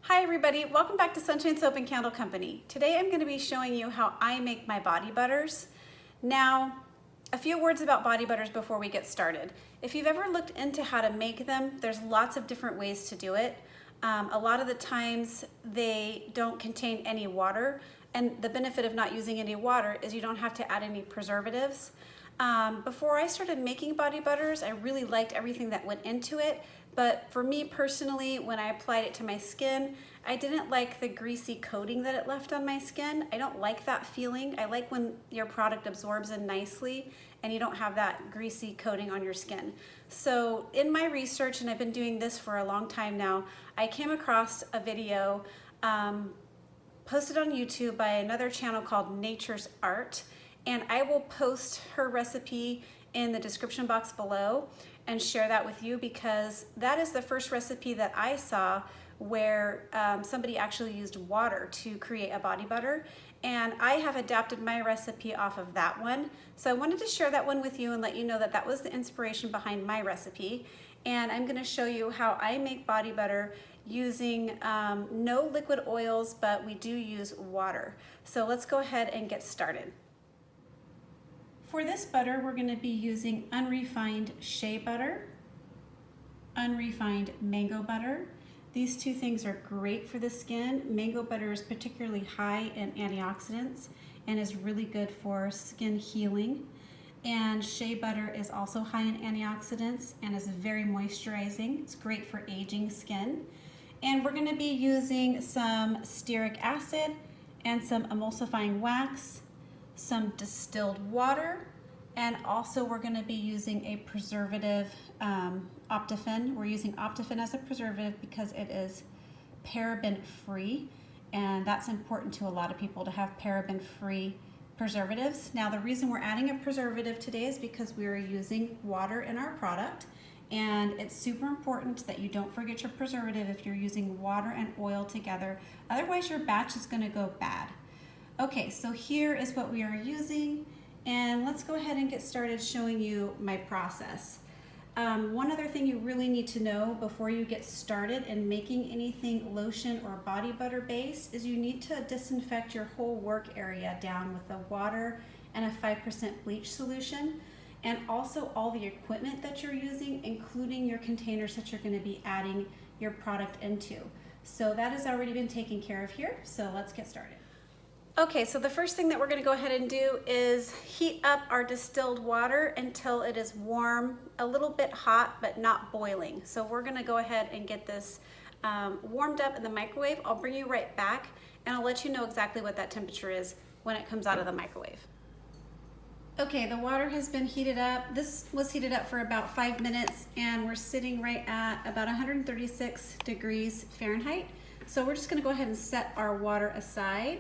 Hi everybody, welcome back to Sunshine Soap and Candle Company. Today I'm going to be showing you how I make my body butters. Now, a few words about body butters before we get started. If you've ever looked into how to make them, there's lots of different ways to do it. A lot of the times they don't contain any water, and the benefit of not using any water is you don't have to add any preservatives. Before I started making body butters, I really liked everything that went into it, but for me personally, when I applied it to my skin, I didn't like the greasy coating that it left on my skin. I don't like that feeling. I like when your product absorbs in nicely and you don't have that greasy coating on your skin. So in my research, and I've been doing this for a long time now, I came across a video posted on YouTube by another channel called Nature's Art, and I will post her recipe in the description box below and share that with you, because that is the first recipe that I saw where somebody actually used water to create a body butter, and I have adapted my recipe off of that one. So I wanted to share that one with you and let you know that that was the inspiration behind my recipe. And I'm going to show you how I make body butter using no liquid oils, but we do use water. So let's go ahead and get started. For this butter, we're going to be using unrefined shea butter, unrefined mango butter. These two things are great for the skin. Mango butter is particularly high in antioxidants and is really good for skin healing. And shea butter is also high in antioxidants and is very moisturizing. It's great for aging skin. And we're going to be using some stearic acid and some emulsifying wax, some distilled water, and also we're going to be using a preservative, Optifen. We're using Optifen as a preservative because it is paraben free, and that's important to a lot of people to have paraben free preservatives. Now, the reason we're adding a preservative today is because we are using water in our product, and it's super important that you don't forget your preservative if you're using water and oil together. Otherwise your batch is going to go bad. Okay, so here is what we are using, and let's go ahead and get started showing you my process. One other thing you really need to know before you get started in making anything lotion or body butter based is you need to disinfect your whole work area down with the water and a 5% bleach solution, and also all the equipment that you're using, including your containers that you're going to be adding your product into. So that has already been taken care of here, so let's get started. Okay, so the first thing that we're going to go ahead and do is heat up our distilled water until it is warm, a little bit hot, but not boiling. So we're going to go ahead and get this warmed up in the microwave. I'll bring you right back, and I'll let you know exactly what that temperature is when it comes out of the microwave. Okay, the water has been heated up. This was heated up for about 5 minutes, and we're sitting right at about 136 degrees Fahrenheit. So we're just going to go ahead and set our water aside.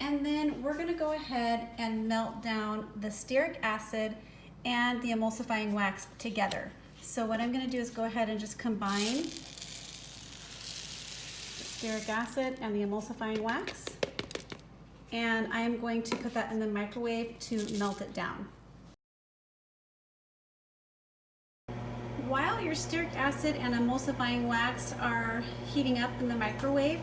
And then we're going to go ahead and melt down the stearic acid and the emulsifying wax together. So what I'm going to do is go ahead and just combine the stearic acid and the emulsifying wax. And I am going to put that in the microwave to melt it down. While your stearic acid and emulsifying wax are heating up in the microwave,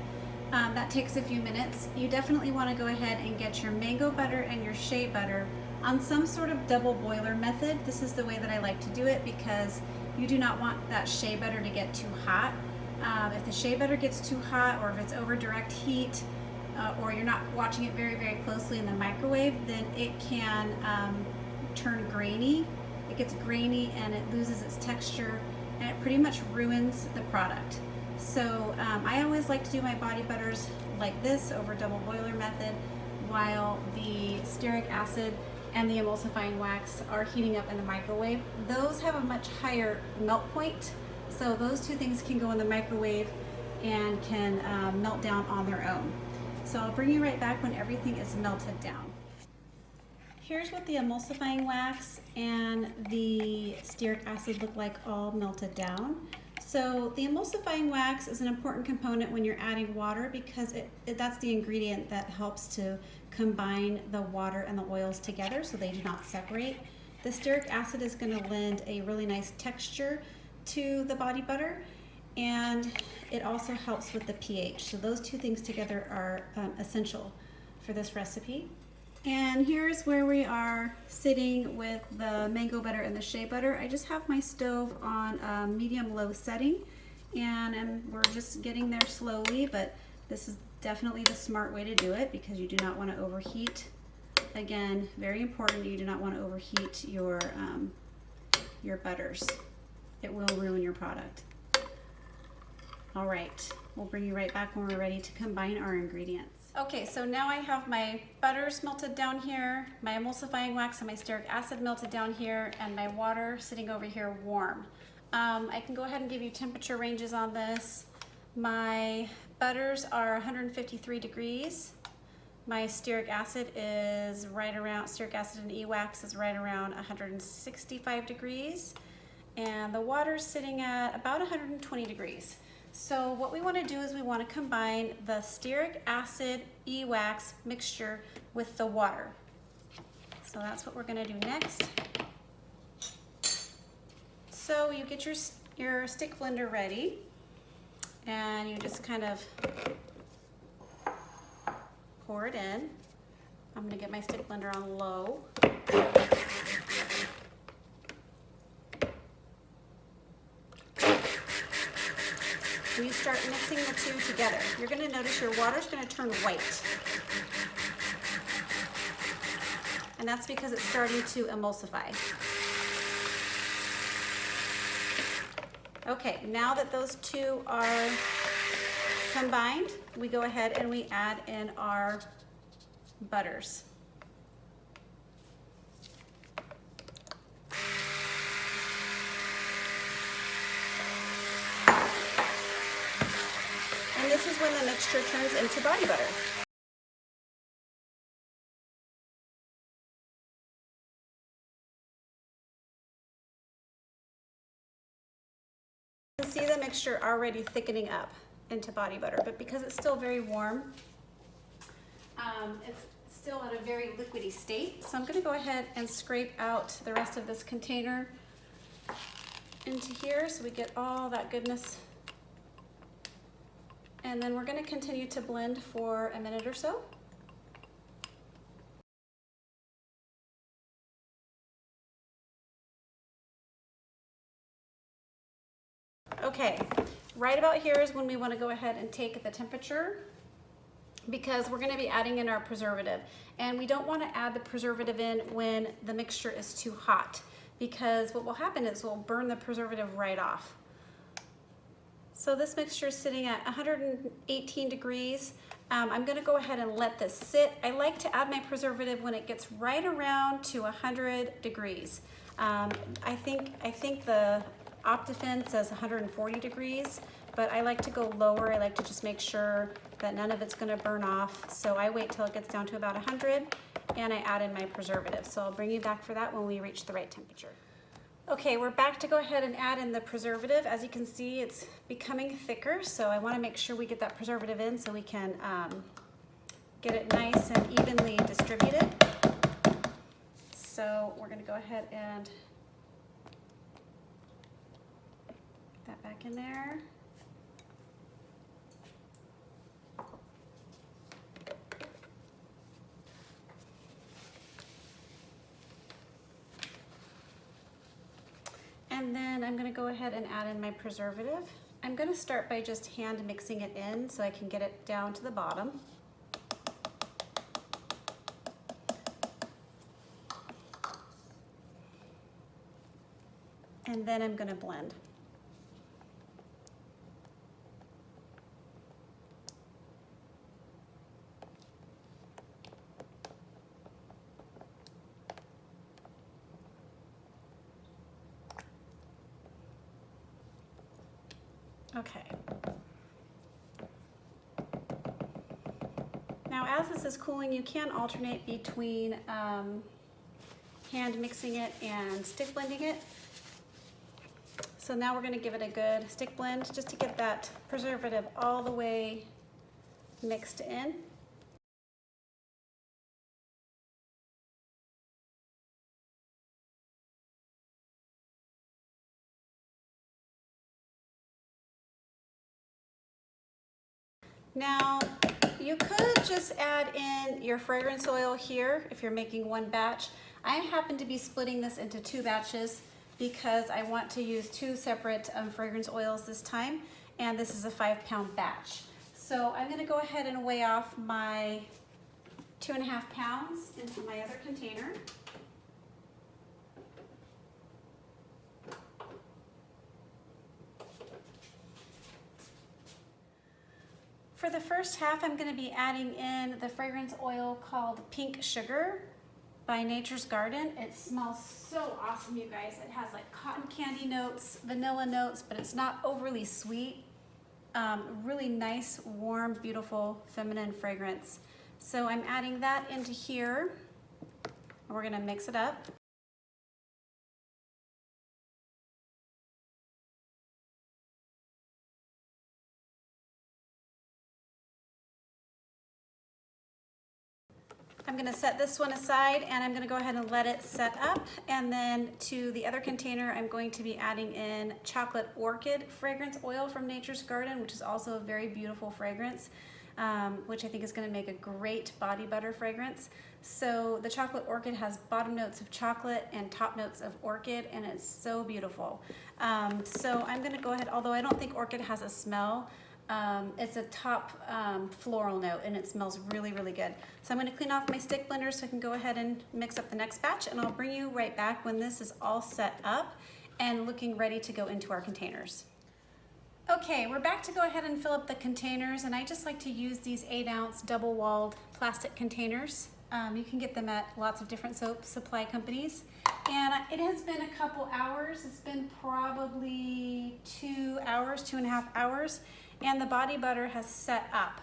that takes a few minutes. You definitely want to go ahead and get your mango butter and your shea butter on some sort of double boiler method. This is the way that I like to do it because you do not want that shea butter to get too hot. If the shea butter gets too hot, or if it's over direct heat, or you're not watching it very, very closely in the microwave, then it can turn grainy. It gets grainy and it loses its texture, and it pretty much ruins the product. So I always like to do my body butters like this over double boiler method while the stearic acid and the emulsifying wax are heating up in the microwave. Those have a much higher melt point, so those two things can go in the microwave and can melt down on their own. So I'll bring you right back when everything is melted down. Here's what the emulsifying wax and the stearic acid look like all melted down. So the emulsifying wax is an important component when you're adding water because that's the ingredient that helps to combine the water and the oils together so they do not separate. The stearic acid is going to lend a really nice texture to the body butter, and it also helps with the pH. So those two things together are essential for this recipe. And here's where we are sitting with the mango butter and the shea butter. I just have my stove on a medium-low setting, and we're just getting there slowly, but this is definitely the smart way to do it because you do not want to overheat. Again, very important, you do not want to overheat your butters. It will ruin your product. All right, we'll bring you right back when we're ready to combine our ingredients. Okay, so now I have my butters melted down here, my emulsifying wax and my stearic acid melted down here, and my water sitting over here warm. I can go ahead and give you temperature ranges on this. My butters are 153 degrees. My stearic acid is right around, stearic acid and e-wax is right around 165 degrees. And the water's sitting at about 120 degrees. So what we want to do is we want to combine the stearic acid e-wax mixture with the water. So that's what we're going to do next. So you get your stick blender ready, and you just kind of pour it in. I'm going to get my stick blender on low. When you start mixing the two together, you're going to notice your water's going to turn white. And that's because it's starting to emulsify. Okay, now that those two are combined, we go ahead and we add in our butters. And this is when the mixture turns into body butter. You can see the mixture already thickening up into body butter, but because it's still very warm, it's still at a very liquidy state. So I'm going to go ahead and scrape out the rest of this container into here so we get all that goodness. And then we're going to continue to blend for a minute or so. Okay, right about here is when we want to go ahead and take the temperature, because we're going to be adding in our preservative. And we don't want to add the preservative in when the mixture is too hot, because what will happen is we'll burn the preservative right off. So this mixture is sitting at 118 degrees. I'm going to go ahead and let this sit. I like to add my preservative when it gets right around to 100 degrees. I think the Optifin says 140 degrees, but I like to go lower. I like to just make sure that none of it's going to burn off. So I wait till it gets down to about 100 and I add in my preservative. So I'll bring you back for that when we reach the right temperature. Okay, we're back to go ahead and add in the preservative. As you can see, it's becoming thicker, so I want to make sure we get that preservative in so we can get it nice and evenly distributed. So we're going to go ahead and put that back in there. And then I'm going to go ahead and add in my preservative. I'm going to start by just hand mixing it in so I can get it down to the bottom. And then I'm going to blend. Okay. Now as this is cooling, you can alternate between hand mixing it and stick blending it. So now we're going to give it a good stick blend just to get that preservative all the way mixed in. Now, you could just add in your fragrance oil here if you're making one batch. I happen to be splitting this into 2 batches because I want to use 2 separate fragrance oils this time, and this is a 5-pound batch. So I'm gonna go ahead and weigh off my 2.5 pounds into my other container. For the first half, I'm going to be adding in the fragrance oil called Pink Sugar by Nature's Garden. It smells so awesome, you guys. It has like cotton candy notes, vanilla notes, but it's not overly sweet. Really nice, warm, beautiful, feminine fragrance. So I'm adding that into here, and we're going to mix it up. I'm going to set this one aside, and I'm going to go ahead and let it set up, and then to the other container I'm going to be adding in Chocolate Orchid fragrance oil from Nature's Garden, which is also a very beautiful fragrance, which I think is going to make a great body butter fragrance. So the Chocolate Orchid has bottom notes of chocolate and top notes of orchid, and it's so beautiful. So I'm going to go ahead, although I don't think orchid has a smell, it's a top floral note, and it smells really, really good. So I'm going to clean off my stick blender so I can go ahead and mix up the next batch, and I'll bring you right back when this is all set up and looking ready to go into our containers. Okay, we're back to go ahead and fill up the containers, and I just like to use these 8-ounce double-walled plastic containers. You can get them at lots of different soap supply companies. And it has been a couple hours. It's been probably 2 hours, 2.5 hours. And the body butter has set up,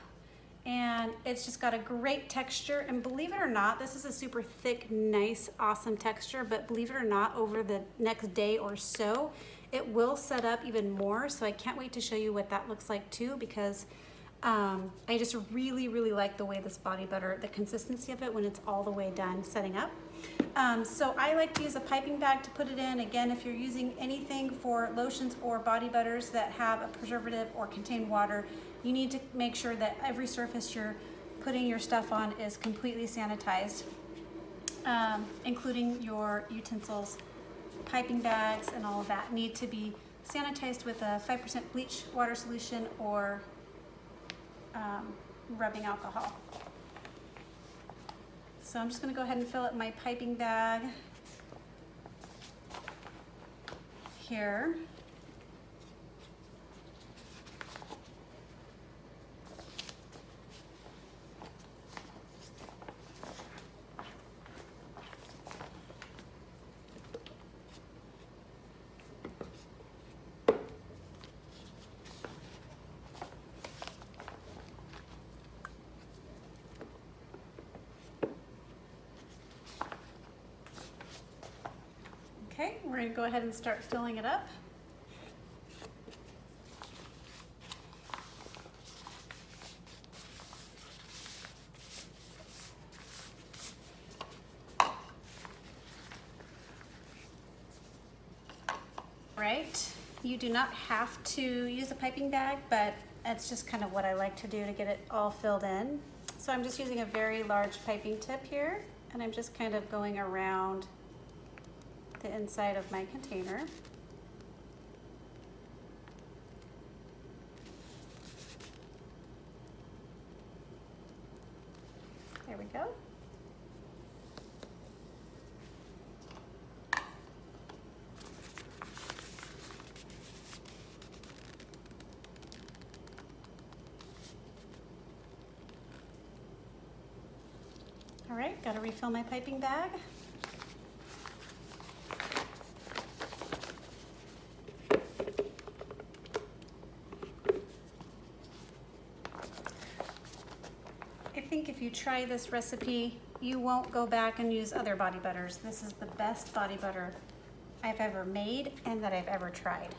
and it's just got a great texture. And believe it or not, this is a super thick, nice, awesome texture, but believe it or not, over the next day or so, it will set up even more. So I can't wait to show you what that looks like too, because I just really, really like the way this body butter, the consistency of it when it's all the way done setting up. So I like to use a piping bag to put it in. Again, if you're using anything for lotions or body butters that have a preservative or contain water, you need to make sure that every surface you're putting your stuff on is completely sanitized, including your utensils. Piping bags and all of that need to be sanitized with a 5% bleach water solution or rubbing alcohol. So I'm just going to go ahead and fill up my piping bag here. Okay, we're going to go ahead and start filling it up. Right, you do not have to use a piping bag, but it's just kind of what I like to do to get it all filled in. So I'm just using a very large piping tip here, and I'm just kind of going around the inside of my container. There we go. All right, got to refill my piping bag. I think if you try this recipe, you won't go back and use other body butters. This is the best body butter I've ever made and that I've ever tried.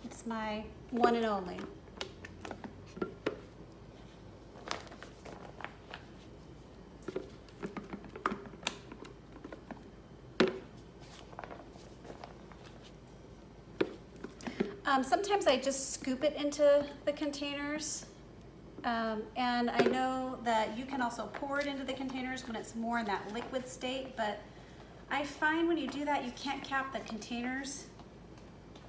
It's my one and only. Sometimes I just scoop it into the containers. And I know that you can also pour it into the containers when it's more in that liquid state, but I find when you do that, you can't cap the containers.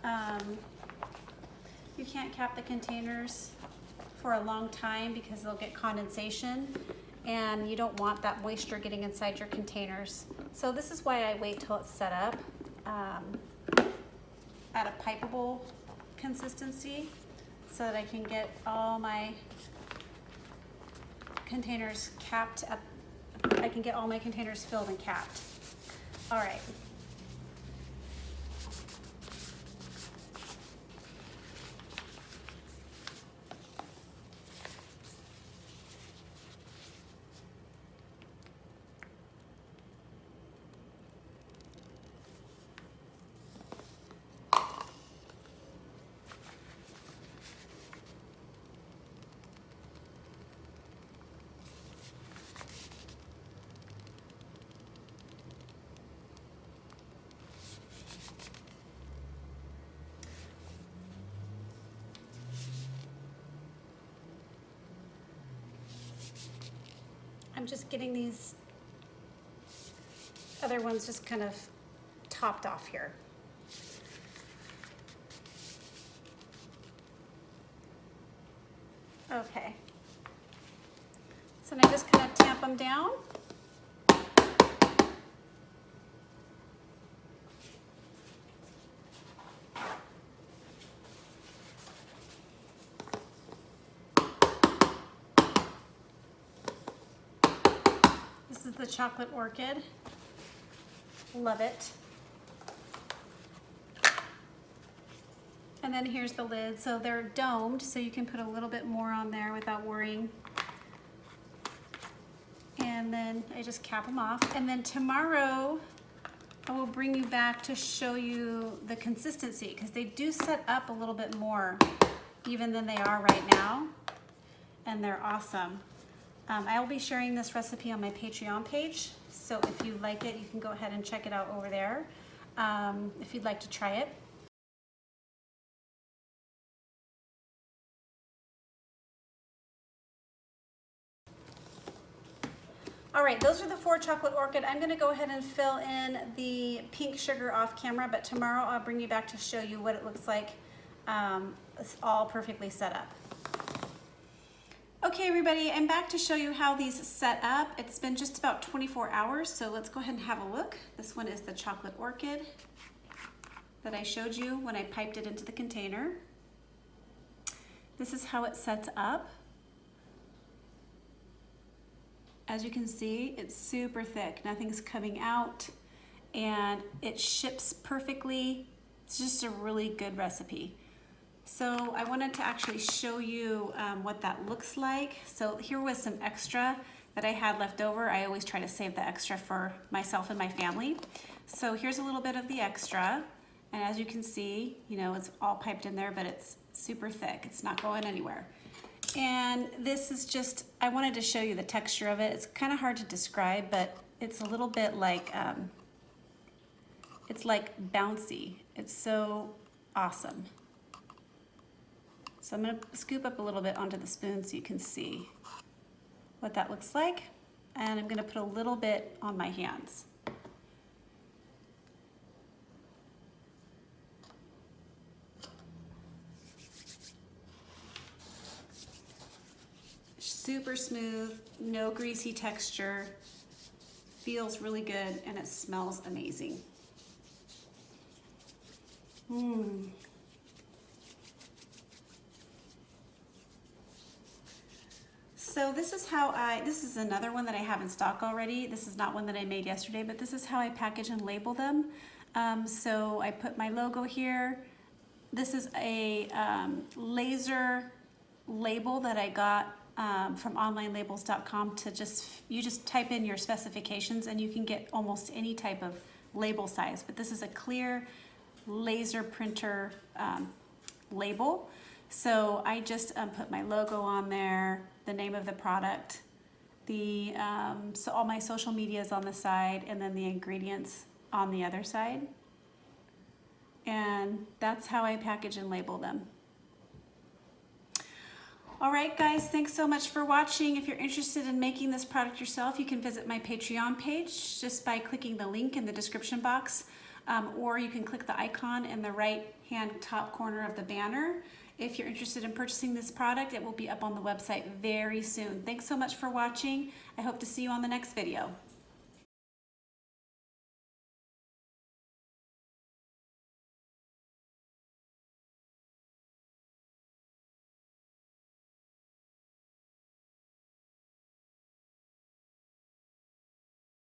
You can't cap the containers for a long time because they'll get condensation, and you don't want that moisture getting inside your containers. So this is why I wait till it's set up at a pipeable consistency so that I can get all my containers capped up. I can get all my containers filled and capped. All right. I'm just getting these other ones just kind of topped off here. Okay. So now I just kind of tamp them down. This is the chocolate orchid. Love it. And then here's the lid. So they're domed, so you can put a little bit more on there without worrying. And then I just cap them off. And then tomorrow I will bring you back to show you the consistency, because they do set up a little bit more even than they are right now. And they're awesome. I will be sharing this recipe on my Patreon page, so if you like it, you can go ahead and check it out over there if you'd like to try it. All right, those are the 4 chocolate orchid. I'm gonna go ahead and fill in the pink sugar off camera, but tomorrow I'll bring you back to show you what it looks like. It's all perfectly set up. Okay, everybody, I'm back to show you how these set up. It's been just about 24 hours, so let's go ahead and have a look. This one is the chocolate orchid that I showed you when I piped it into the container. This is how it sets up. As you can see, it's super thick. Nothing's coming out, and it ships perfectly. It's just a really good recipe. So I wanted to actually show you what that looks like. So here was some extra that I had left over. I always try to save the extra for myself and my family. So here's a little bit of the extra. And as you can see, you know, it's all piped in there, but it's super thick. It's not going anywhere. And this is just, I wanted to show you the texture of it. It's kind of hard to describe, but it's a little bit like, it's like bouncy. It's so awesome. So I'm going to scoop up a little bit onto the spoon so you can see what that looks like. And I'm going to put a little bit on my hands. Super smooth, no greasy texture, feels really good, and it smells amazing. So this is how this is another one that I have in stock already. This is not one that I made yesterday, but this is how I package and label them. So I put my logo here. This is a laser label that I got from onlinelabels.com. You just type in your specifications and you can get almost any type of label size. But this is a clear laser printer label. So I just put my logo on there, the name of the product, so all my social media is on the side, and then the ingredients on the other side. And That's how I package and label them. All right, guys, thanks so much for watching. If you're interested in making this product yourself, you can visit my Patreon page just by clicking the link in the description box, or you can click the icon in the right-hand top corner of the banner. If you're interested in purchasing this product, it will be up on the website very soon. Thanks so much for watching. I hope to see you on the next video.